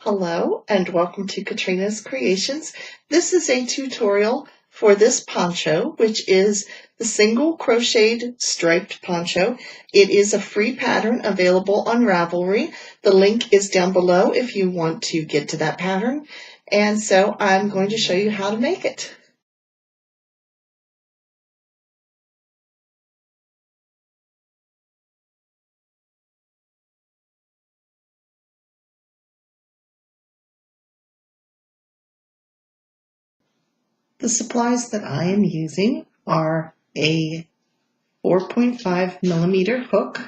Hello and welcome to Katrina's Creations. This is a tutorial for this poncho, which is the single crocheted striped poncho. It is a free pattern available on Ravelry. The link is down below if you want to get to that pattern. And so I'm going to show you how to make it. The supplies that I am using are a 4.5 millimeter hook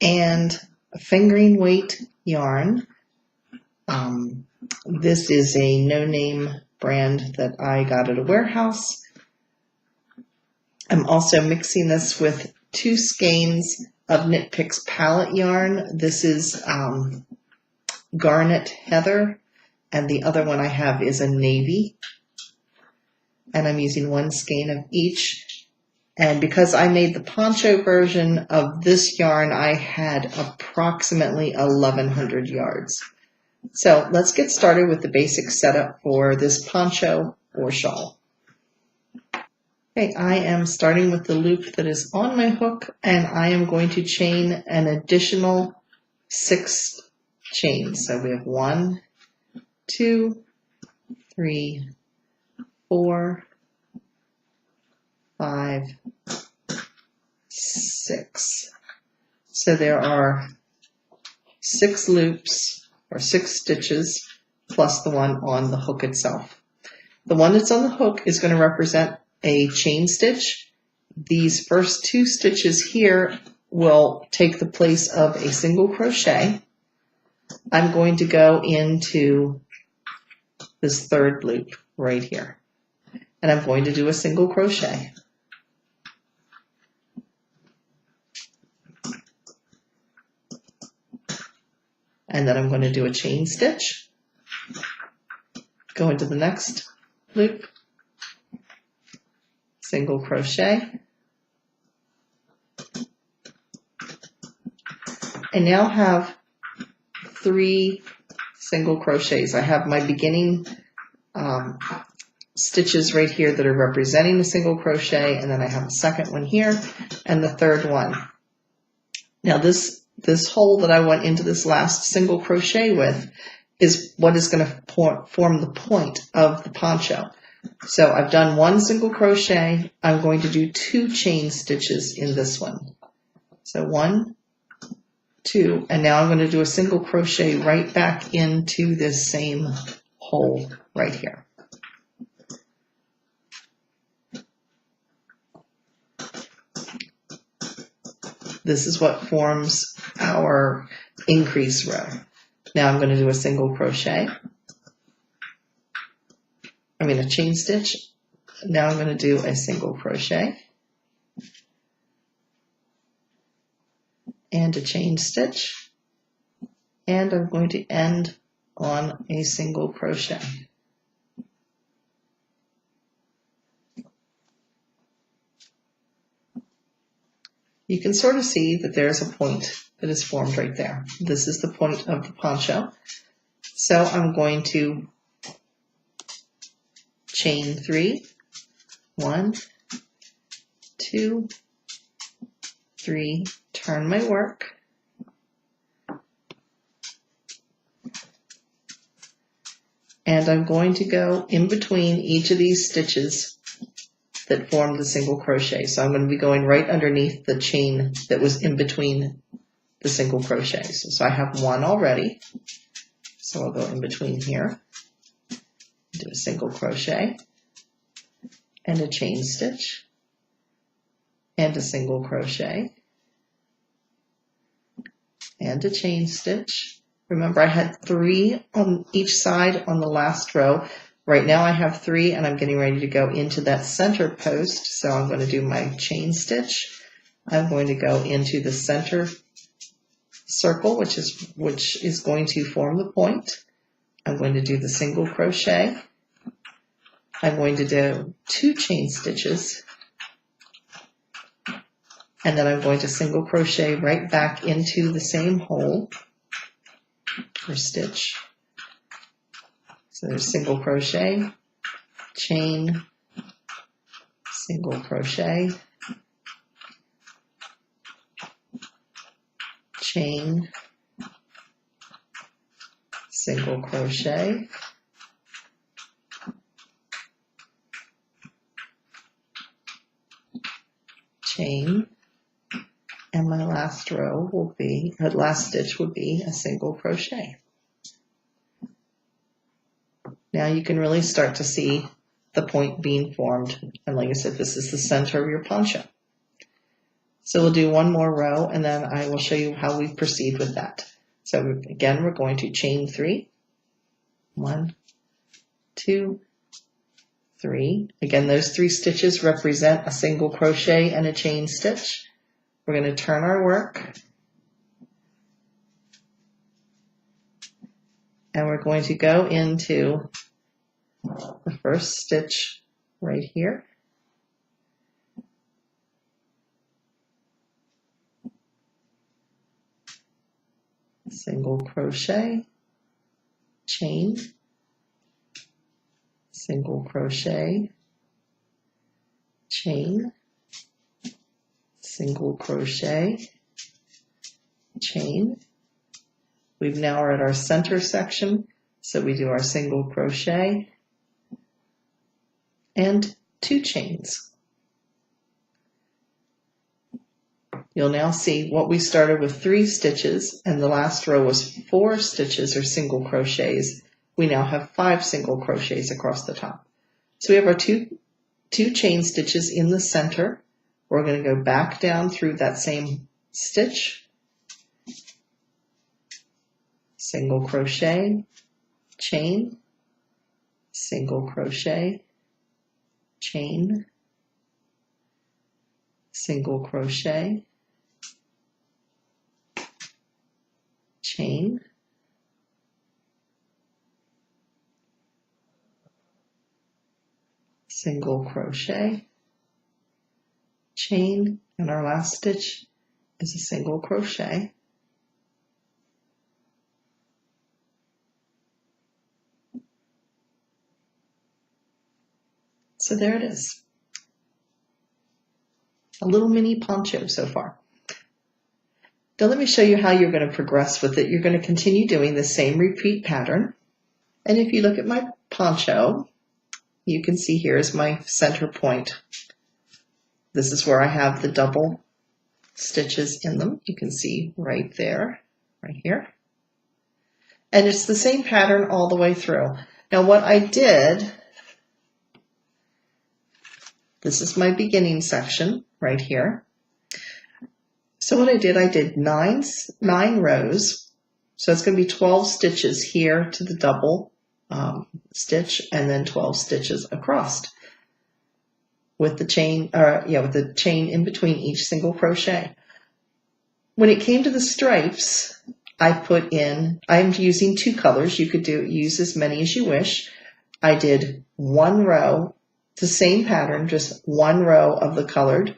and a fingering weight yarn. This is a no-name brand that I got at a warehouse. I'm also mixing this with 2 skeins of Knit Picks palette yarn. This is Garnet Heather, and the other one I have is a navy. And I'm using 1 skein of each. And because I made the poncho version of this yarn, I had approximately 1,100 yards. So let's get started with the basic setup for this poncho or shawl. Okay, I am starting with the loop that is on my hook, and I am going to chain an additional 6 chains. So we have 1, 2, 3, 4, 5, 6. So there are 6 loops or 6 stitches plus the one on the hook itself. The one that's on the hook is going to represent a chain stitch. These first 2 stitches here will take the place of a single crochet. I'm going to go into this 3rd loop right here, and I'm going to do a single crochet. And then I'm going to do a chain stitch, go into the next loop, single crochet, I now have 3 single crochets. I have my beginning stitches right here that are representing the single crochet, and then I have a second one here and the 3rd one. Now this hole that I went into this last single crochet with is what is going to form the point of the poncho. So I've done 1 single crochet. I'm going to do 2 chain stitches in this one. So 1, 2, and now I'm going to do a single crochet right back into this same hole right here. This is what forms our increase row. Now I'm going to do a single crochet. A chain stitch. Now I'm going to do a single crochet and a chain stitch, and I'm going to end on a single crochet. You can sort of see that there's a point that is formed right there. This is the point of the poncho. So I'm going to chain 3, 1, 2, 3, turn my work, and I'm going to go in between each of these stitches that form the single crochet. So I'm going to be going right underneath the chain that was in between the single crochets. So I have 1 already. So I'll go in between here, do a single crochet and a chain stitch and a single crochet and a chain stitch. Remember, I had 3 on each side on the last row. Right now I have 3, and I'm getting ready to go into that center post. So I'm going to do my chain stitch. I'm going to go into the center circle, which is going to form the point. I'm going to do the single crochet. I'm going to do 2 chain stitches, and then I'm going to single crochet right back into the same hole. or stitch. So there's single crochet, chain, single crochet, chain, single crochet, chain, and my last row will be, or last stitch would be a single crochet. Now you can really start to see the point being formed, and like I said, this is the center of your poncho. So we'll do one more row and then I will show you how we proceed with that. So again, we're going to chain 3, 1, 2, 3. Again, those 3 stitches represent a single crochet and a chain stitch. We're going to turn our work and we're going to go into the first stitch right here. Single crochet, chain, single crochet, chain, single crochet, chain. We've now are at our center section, so we do our single crochet and 2 chains. You'll now see what we started with 3 stitches and the last row was 4 stitches or single crochets. We now have 5 single crochets across the top. So we have our two chain stitches in the center. We're going to go back down through that same stitch, single crochet, chain, single crochet, chain, single crochet, chain, single crochet, chain, and our last stitch is a single crochet. So there it is. A little mini poncho so far. Now let me show you how you're going to progress with it. You're going to continue doing the same repeat pattern. And if you look at my poncho, you can see here is my center point. This is where I have the double stitches in them. You can see right there, right here. And it's the same pattern all the way through. Now what I did, this is my beginning section right here. So what I did 9 rows. So it's going to be 12 stitches here to the double stitch and then 12 stitches across with the chain, with the chain in between each single crochet. When it came to the stripes, I put in, I'm using 2 colors. You could use as many as you wish. I did 1 row, the same pattern, just 1 row of the colored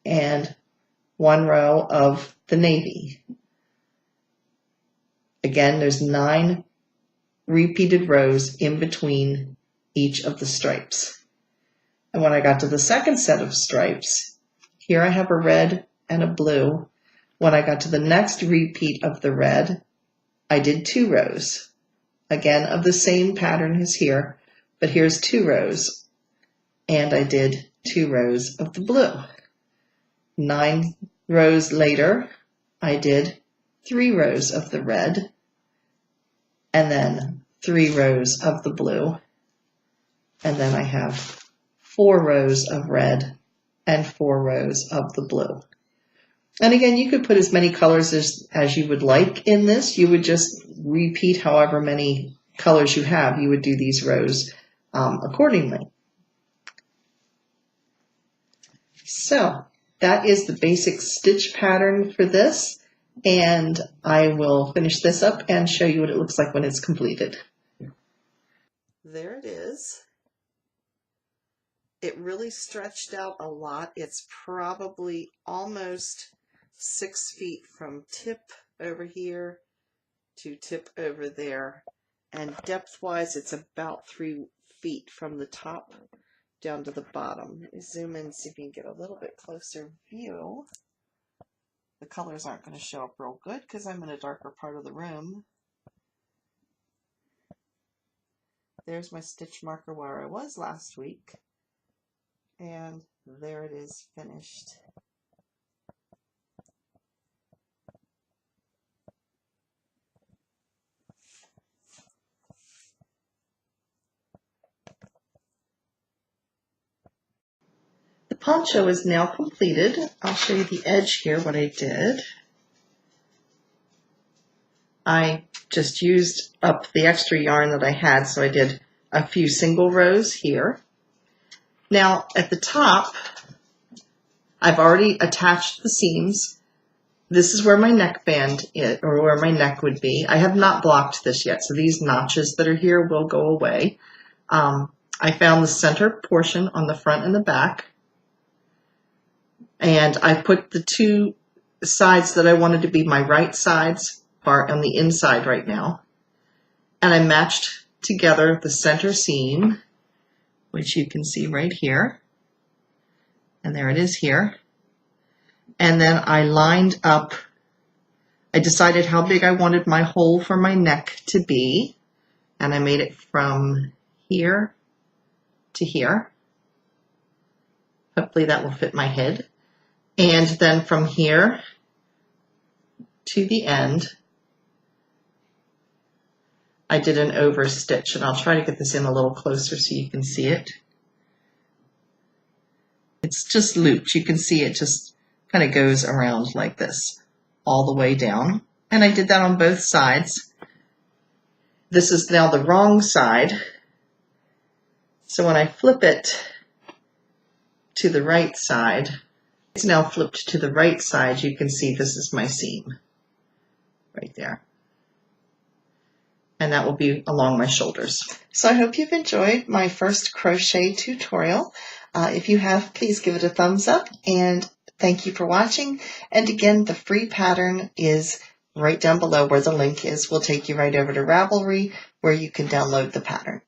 and 1 row of the navy. Again, there's 9 repeated rows in between each of the stripes. And when I got to the second set of stripes, here I have a red and a blue. When I got to the next repeat of the red, I did 2 rows. Again, of the same pattern as here, but here's 2 rows. And I did 2 rows of the blue. 9 rows later, I did 3 rows of the red, and then 3 rows of the blue, and then I have 4 rows of red and 4 rows of the blue. And again, you could put as many colors as you would like in this. You would just repeat however many colors you have. You would do these rows accordingly. So that is the basic stitch pattern for this, and I will finish this up and show you what it looks like when it's completed. There it is. It really stretched out a lot. It's probably almost 6 feet from tip over here to tip over there. And depth-wise, it's about 3 feet from the top down to the bottom. Let me zoom in and see if you can get a little bit closer view. The colors aren't going to show up real good because I'm in a darker part of the room. There's my stitch marker where I was last week. And there it is finished. The poncho is now completed. I'll show you the edge here, what I did. I just used up the extra yarn that I had, so I did a few single rows here. Now at the top, I've already attached the seams. This is where my neckband is, or where my neck would be. I have not blocked this yet, so these notches that are here will go away. I found the center portion on the front and the back. And I put the 2 sides that I wanted to be my right sides are on the inside right now. And I matched together the center seam, which you can see right here. And there it is here. And then I lined up, I decided how big I wanted my hole for my neck to be. And I made it from here to here. Hopefully that will fit my head. And then from here to the end, I did an over stitch, and I'll try to get this in a little closer so you can see it. It's just looped. You can see it just kind of goes around like this all the way down. And I did that on both sides. This is now the wrong side. So when I flip it to the right side, it's now flipped to the right side. You can see this is my seam right there. And that will be along my shoulders. So I hope you've enjoyed my first crochet tutorial. If you have, please give it a thumbs up, and thank you for watching. And again, the free pattern is right down below where the link is. We'll take you right over to Ravelry where you can download the pattern.